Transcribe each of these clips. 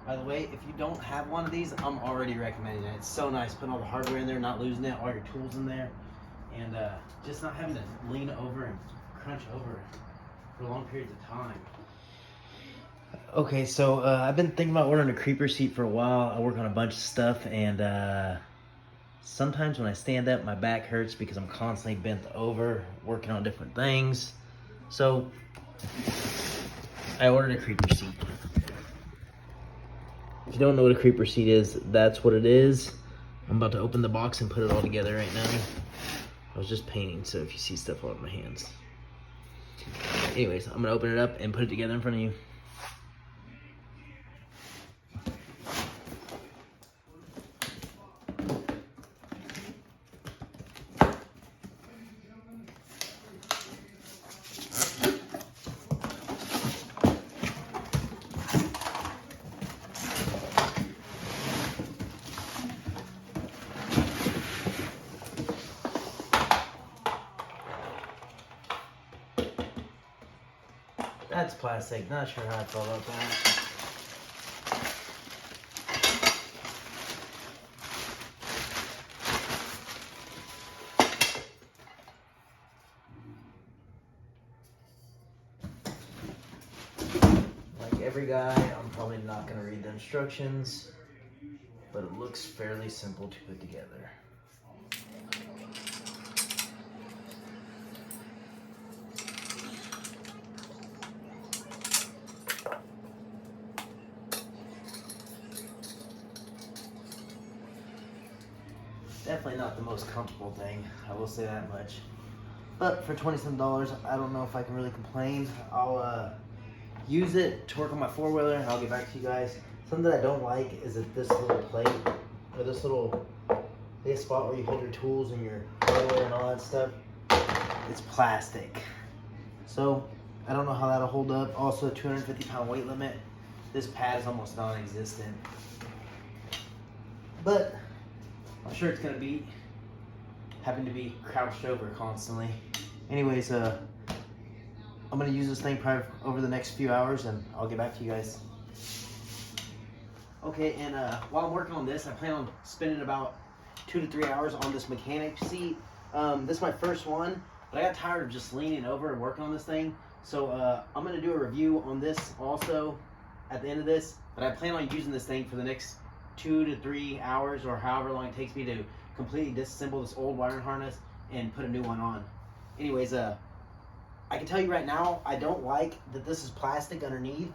By the way, if you don't have one of these, I'm already recommending it. It's so nice putting all the hardware in there, not losing it, all your tools in there, and just not having to lean over and crunch over for long periods of time. Okay, so I've been thinking about ordering a creeper seat for a while. I work on a bunch of stuff, and sometimes when I stand up, my back hurts because I'm constantly bent over, working on different things. So I ordered a creeper seat. If you don't know what a creeper seat is, that's what it is. I'm about to open the box and put it all together right now. I was just painting, so if you see stuff all over my hands. Anyways, I'm gonna open it up and put it together in front of you. That's plastic. Not sure how I felt about that. Like every guy, I'm probably not going to read the instructions, but it looks fairly simple to put together. Definitely not the most comfortable thing, I will say that much. But for $27, I don't know if I can really complain. I'll use it to work on my four-wheeler, and I'll get back to you guys. Something that I don't like is that this little plate, or this little spot where you hold your tools and your hardware and all that stuff, it's plastic. So I don't know how that'll hold up. Also, 250-pound weight limit. This pad is almost non-existent. But I'm sure it's gonna beat having to be crouched over constantly. Anyways, I'm gonna use this thing probably over the next few hours, and I'll get back to you guys. Okay, and while I'm working on this, I plan on spending about 2 to 3 hours on this mechanic seat. This is my first one, but I got tired of just leaning over and working on this thing. So I'm gonna do a review on this also at the end of this, but I plan on using this thing for the next 2 to 3 hours, or however long it takes me to completely disassemble this old wiring harness and put a new one on. Anyways, I can tell you right now, I don't like that this is plastic underneath,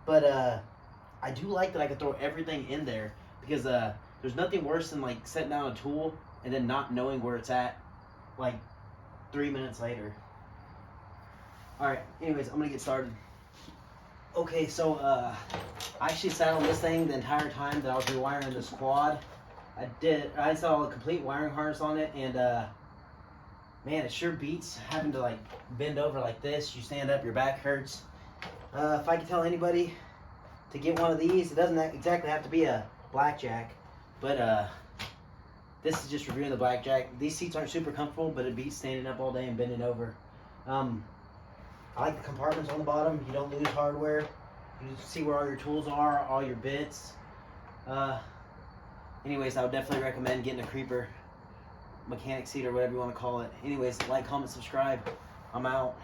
but I do like that I can throw everything in there, because there's nothing worse than like setting down a tool and then not knowing where it's at like 3 minutes later. Alright, anyways, I'm gonna get started. Okay, so I actually sat on this thing the entire time that I was rewiring this quad. I installed a complete wiring harness on it, and man, it sure beats having to like bend over like this. You stand up, your back hurts. If I could tell anybody to get one of these, it doesn't exactly have to be a blackjack, but this is just reviewing the blackjack. These seats aren't super comfortable, but it beats standing up all day and bending over. I like the compartments on the bottom. You don't lose hardware. You see where all your tools are, all your bits. Anyways, I would definitely recommend getting a creeper mechanic seat, or whatever you want to call it. Anyways, like, comment, subscribe. I'm out.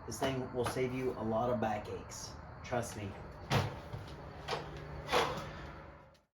This thing will save you a lot of backaches. Trust me.